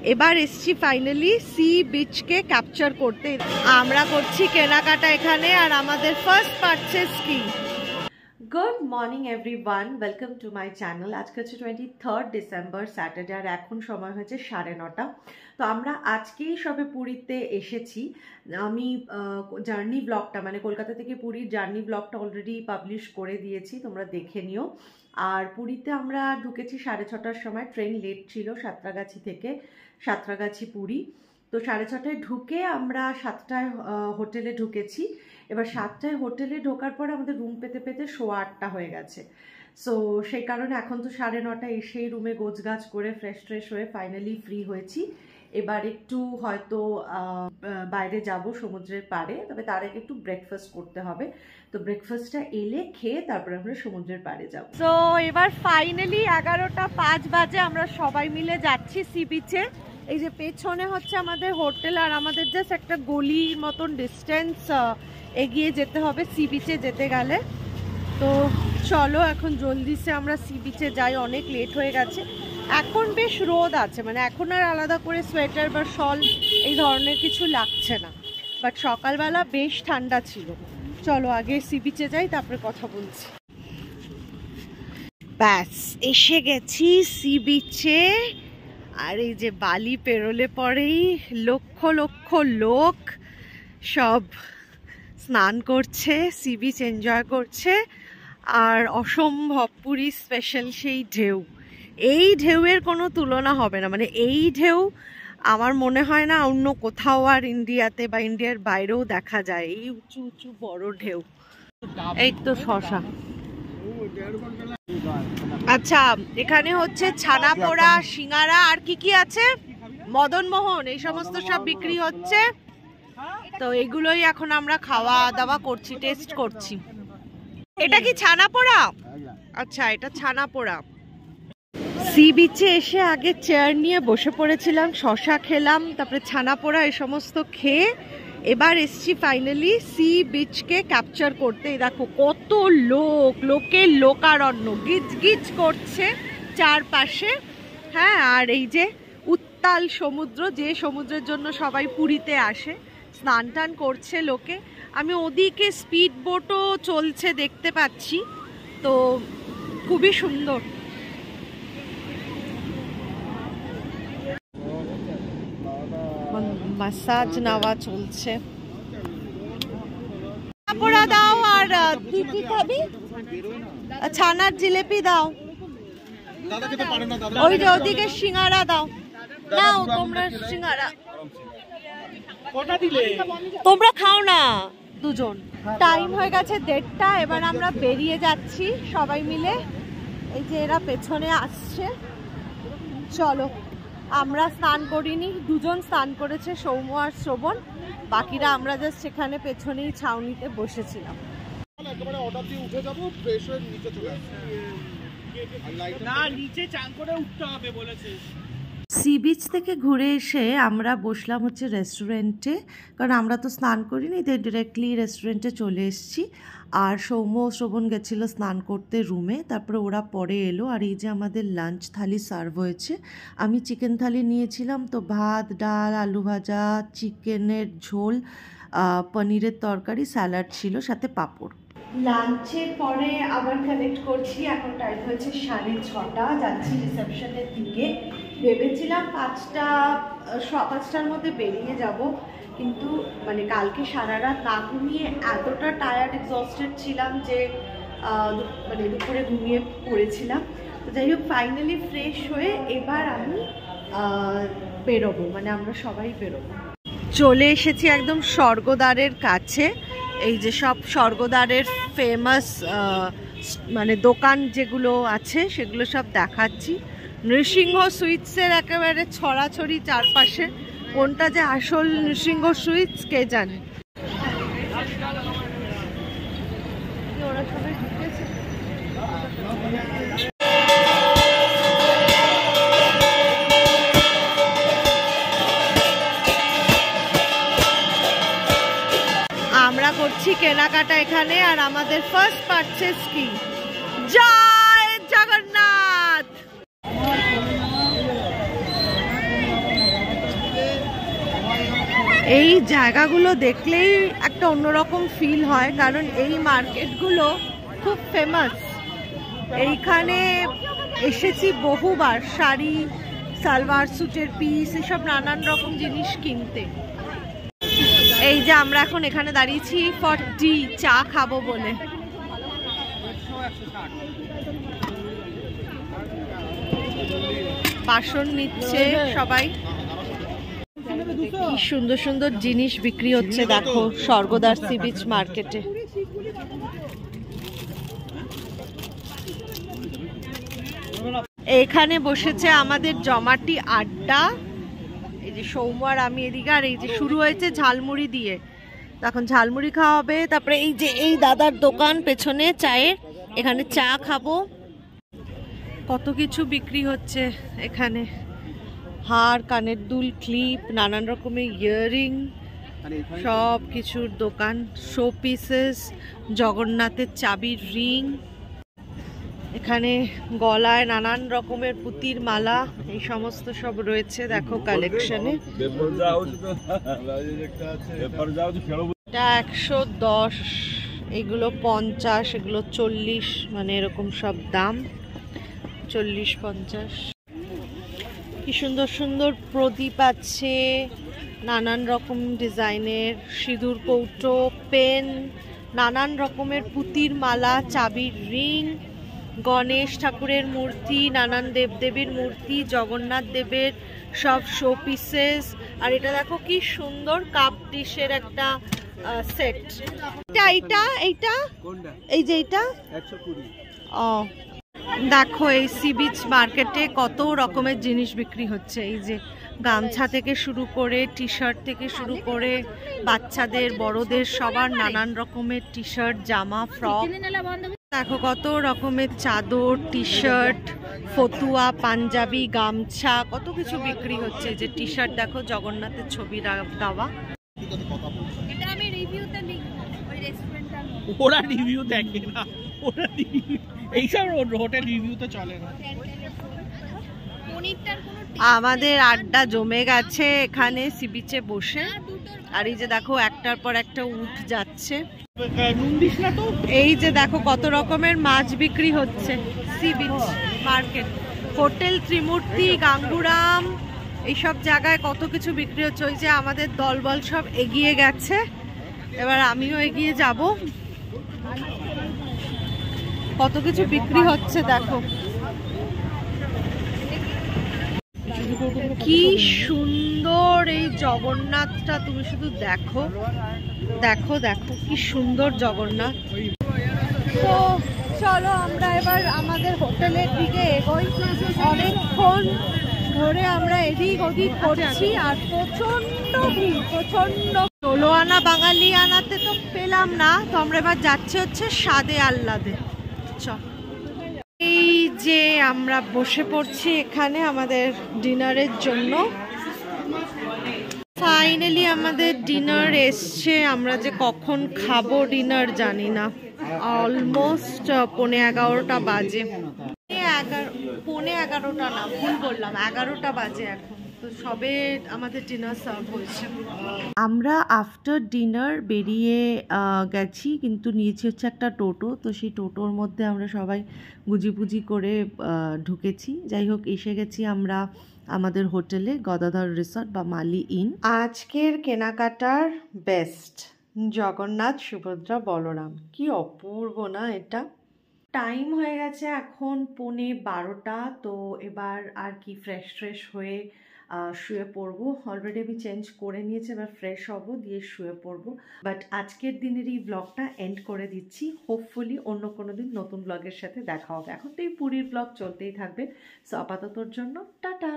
এবার এসছি finally sea beach কে capture করতে। আমরা করছি কেনাকাটা এখানে, আর আমাদের ফার্স্ট পারচেজ কি। Good morning everyone, welcome to my channel. আজকে হচ্ছে 23 ডিসেম্বর স্যাটারডে, আর এখন সময় হয়েছে 9:30। তো আমরা আজকেই সবে পুরীতে এসেছি। আমি জার্নি ব্লগটা মানে কলকাতা থেকে পুরীর জার্নি ব্লগটা অলরেডি পাবলিশ করে দিয়েছি, তোমরা দেখে নিও। আর পুরীতে আমরা ঢুকেছি 6:30টার সময়, ট্রেন লেট ছিল সাঁতরাগাছি থেকে, সাঁতরাগাছি পুরী। তো 6:30টায় ঢুকে আমরা 7টায় হোটেলে ঢুকেছি। এবার 7টায় হোটেলে ঢোকার পর আমাদের রুম পেতে পেতে 8:15 হয়ে গেছে। সো সেই কারণে এখন তো 9:30 এসেই রুমে গোছগাছ করে ফ্রেশ হয়ে ফাইনালি ফ্রি হয়েছি। এবার একটু হয়তো বাইরে যাব সমুদ্রের পাড়ে, তবে তার আগে একটু ব্রেকফাস্ট করতে হবে। তো ব্রেকফাস্টটা এলে খেয়ে তারপরে আমরা সমুদ্রের পাড়ে যাব। তো এবার ফাইনালি 11:05 বাজে, আমরা সবাই মিলে যাচ্ছি সি বিচে। এই যে পেছনে হচ্ছে আমাদের হোটেল, আর আমাদের জাস্ট একটা গলির মতন ডিস্টেন্স এগিয়ে যেতে হবে সি বিচে যেতে গেলে। তো চলো এখন জলদিসে আমরা সি বিচে যাই, অনেক লেট হয়ে গেছে। এখন বেশ রোদ আছে, মানে এখন আর আলাদা করে সোয়েটার বা শল এই ধরনের কিছু লাগছে না, বাট সকালবেলা বেশ ঠান্ডা ছিল। চলো আগে সি বিচে যাই, তারপরে কথা বলছি। ব্যাস এসে গেছি সি বিচে, আর এই যে বালি পেরোলে পরেই লক্ষ লক্ষ লোক সব স্নান করছে, সি বিচ এনজয় করছে। আর অসম্ভব পুরী স্পেশাল সেই ঢেউ, এই ঢেউয়ের কোনো তুলনা হবে না। মানে এই ঢেউ আমার মনে হয় না অন্য কোথাও আর ইন্ডিয়াতে বা ইন্ডিয়ার বাইরেও দেখা যায়, এই উঁচু উঁচু বড় ঢেউ। এই তো শশা। আচ্ছা, এখানে হচ্ছে ছানা পোড়া, সিঙ্গারা, আর কি কি আছে, মদন মোহন, এই সমস্ত সব বিক্রি হচ্ছে। তো এগুলোই এখন আমরা খাওয়া দাওয়া করছি, টেস্ট করছি। এটা কি ছানা পোড়া? আচ্ছা, এটা ছানা পোড়া। সি বিচে এসে আগে চেয়ার নিয়ে বসে পড়েছিলাম, শশা খেলাম, তারপরে ছানা পোড়া এই সমস্ত খেয়ে এবার এসছি ফাইনালি সি বিচকে ক্যাপচার করতে। দেখো কত লোক, লোকের লোকারণ্য, গিজ গিজ করছে চারপাশে। হ্যাঁ, আর এই যে উত্তাল সমুদ্র, যে সমুদ্রের জন্য সবাই পুরীতে আসে, স্নান টান করছে লোকে। আমি ওদিকে স্পিড বোটও চলছে দেখতে পাচ্ছি, তো খুবই সুন্দর। মাসাজ নেওয়া চলছে। পোড়া দাও, আর কি কি খাবি? ছানার জিলেপি দাও, ওই যে ওদিকে সিঙ্গারা দাও। নাও তোমরা সিঙ্গারা, তোমরা খাও না দুজন। টাইম হয়ে গেছে 1:30, এবার আমরা বেরিয়ে যাচ্ছি সবাই মিলে। এই যে এরা পেছনে আসছে, চলো। আমরা স্নান করিনি, দুজন স্নান করেছে, সৌম্য আর শ্রবণ, বাকিরা আমরা জাস্ট সেখানে পেছনেই ছাউনিতে বসেছিলাম। সি বিচ থেকে ঘুরে এসে আমরা বসলাম হচ্ছে রেস্টুরেন্টে, কারণ আমরা তো স্নান করিনি, তাই ডিরেক্টলি রেস্টুরেন্টে চলে এসেছি। আর সৌম্য শ্রবণ গেছিলো স্নান করতে রুমে, তারপরে ওরা পরে এলো। আর এই যে আমাদের লাঞ্চ থালি সার্ভ হয়েছে। আমি চিকেন থালি নিয়েছিলাম, তো ভাত, ডাল, আলু ভাজা, চিকেনের ঝোল, পনিরের তরকারি, স্যালাড ছিল, সাথে পাঁপড়। লাঞ্চের পরে আবার কালেক্ট করছি, এখন টাইম হয়েছে 6:30, যাচ্ছি রিসেপশনের দিকে। ভেবেছিলাম 5টার মধ্যে বেরিয়ে যাব, কিন্তু মানে কালকে সারা রাত না ঘুমিয়ে এতটা টায়ার্ড এক্সস্টেড ছিলাম যে মানে দুপুরে ঘুমিয়ে পড়েছিলাম। তো যাই হোক, ফাইনালি ফ্রেশ হয়ে এবার আমি বেরোবো, মানে আমরা সবাই বেরোবো। চলে এসেছি একদম স্বর্গদ্বারের কাছে। এই যে সব স্বর্গদ্বারের ফেমাস মানে দোকান যেগুলো আছে সেগুলো সব দেখাচ্ছি। নৃসিংহ সুইটসের একেবারে ছড়াছড়ি চারপাশে, কোনটা যে আসল নৃসিংহ সুইটস কে জানে। ওরা সবাই ঢুকেছে। আমরা করছি কেনাকাটা এখানে, আর আমাদের ফার্স্ট পারচেজ কি, জয় জগন্নাথ। এই জায়গাগুলো দেখলেই একটা অন্যরকম ফিল হয়, কারণ এই মার্কেটগুলো খুব ফেমাস। এইখানে এসেছি বহুবার, শাড়ি, সালোয়ার স্যুটের পিস, এসব নানান রকম জিনিস কিনতে। এই যে আমরা এখন এখানে দাঁড়িয়েছি ফর টি, চা খাবো বলে। বাসন নিচ্ছে সবাই। কি সুন্দর সুন্দর জিনিস বিক্রি হচ্ছে দেখো স্বর্গদ্বার সি বিচ মার্কেটে। এখানে বসেছে আমাদের জমাটি আড্ডা। এই যে সৌম্য আর আমি এদিকে, আর এই যে শুরু হয়েছে ঝালমুড়ি দিয়ে, তখন ঝালমুড়ি খাওয়া হবে। তারপরে এই যে এই দাদার দোকান পেছনে চায়ের, এখানে চা খাবো। কত কিছু বিক্রি হচ্ছে এখানে, হার, কানের দুল, ক্লিপ, নানান রকমের ইয়াররিং, সব কিছুর দোকান। শো পিসেস, জগন্নাথের চাবির রিং, এখানে গলায় নানান রকমের পুতির মালা, এই সমস্ত সব রয়েছে দেখো কালেকশনে। এটা 110, এগুলো 50, এগুলো 40, মানে এরকম সব দাম, 40-50। কি সুন্দর সুন্দর প্রদীপ আছে, নানান রকম ডিজাইনের সিঁদুর কৌটো, পেন, নানান রকমের পুতির মালা, চাবির রিং, গণেশ ঠাকুরের মূর্তি, নানান দেবদেবীর মূর্তি, জগন্নাথ দেবের সব শো পিসেস। আর এটা দেখো কি সুন্দর কাপ ডিশের একটা সেট। এইটা এই যে এইটা 120। ও দেখো এই সি বিচ মার্কেটে কত রকমের জিনিস বিক্রি হচ্ছে। এই যে গামছা থেকে শুরু করে, টি শার্ট থেকে শুরু করে, বাচ্চাদের বড়দের সবার নানান রকমের টি শার্ট, জামা, ফ্রক। দেখো কত রকমের চাদর, টি শার্ট, ফতুয়া, পাঞ্জাবি, গামছা, কত কিছু বিক্রি হচ্ছে। যে টি শার্ট দেখো জগন্নাথের ছবি দেওয়া। এটা আমি রিভিউতে লিখবো, ওই রেস্টুরেন্টটা ওরা রিভিউ দেখে না, ওরা এইসব হোটেল রিভিউতে চলে না। আমাদের আড্ডা জমে গেছে এখানে সি বিচে বসে। আর এই যে দেখো একটার পর একটা উঠ যাচ্ছে। এই যে দেখো কত রকমের মাছ বিক্রি হচ্ছে sea beach market. Hotel Trimurti, Ganguram, এইসব জায়গায় কত কিছু বিক্রি হচ্ছে। ওই যে আমাদের দলবল সব এগিয়ে গেছে, এবার আমিও এগিয়ে যাব। কত কিছু বিক্রি হচ্ছে দেখো, কি সুন্দর এই জগন্নাথটা, তুমি শুধু দেখো দেখো দেখো কি সুন্দর জগন্নাথ। তো চলো আমরা এবার আমাদের হোটেলের দিকে এগোই। অনেকক্ষণ ধরে আমরা এদিক ওদিক করছি, আর প্রচন্ড ভিড়, প্রচন্ড। 16 আনা বাঙালি আনাতে তো পেলাম না, তো আমরা এবার যাচ্ছি হচ্ছে স্বাদে আহ্লাদে। চল, এই যে আমরা বসে পড়ছি এখানে আমাদের ডিনারের জন্য। ফাইনালি আমাদের ডিনার এসছে। আমরা যে কখন খাবো ডিনার জানি না, অলমোস্ট 11:15 বাজে। 11:15 না, ভুল বললাম, 11টা বাজে এখন। তো সবে আমাদের ডিনার সার্ভ হয়েছে। আমরা আফটার ডিনার বেরিয়ে গেছি, কিন্তু নিয়েছি হচ্ছে একটা টোটো। তো সেই টোটোর মধ্যে আমরা সবাই গুজিপুজি করে ঢুকেছি। যাই হোক, এসে গেছি আমরা আমাদের হোটেলে, গদাধর রিসর্ট বা মালি ইন। আজকের কেনাকাটার বেস্ট জগন্নাথ, সুভদ্রা, বলরাম। কি অপূর্ব না এটা। টাইম হয়ে গেছে এখন 11:15। তো এবার আর কি ফ্রেশ হয়ে শুয়ে পড়বো। অলরেডি আমি চেঞ্জ করে নিয়েছি, এবার ফ্রেশ হব, দিয়ে শুয়ে পড়বো। বাট আজকের দিনের এই ব্লগটা এন্ড করে দিচ্ছি। হোপফুলি অন্য কোনো দিন নতুন ব্লগের সাথে দেখা হবে। এখন তো এই পুরীর ব্লগ চলতেই থাকবে। সো আপাততর জন্য টাটা।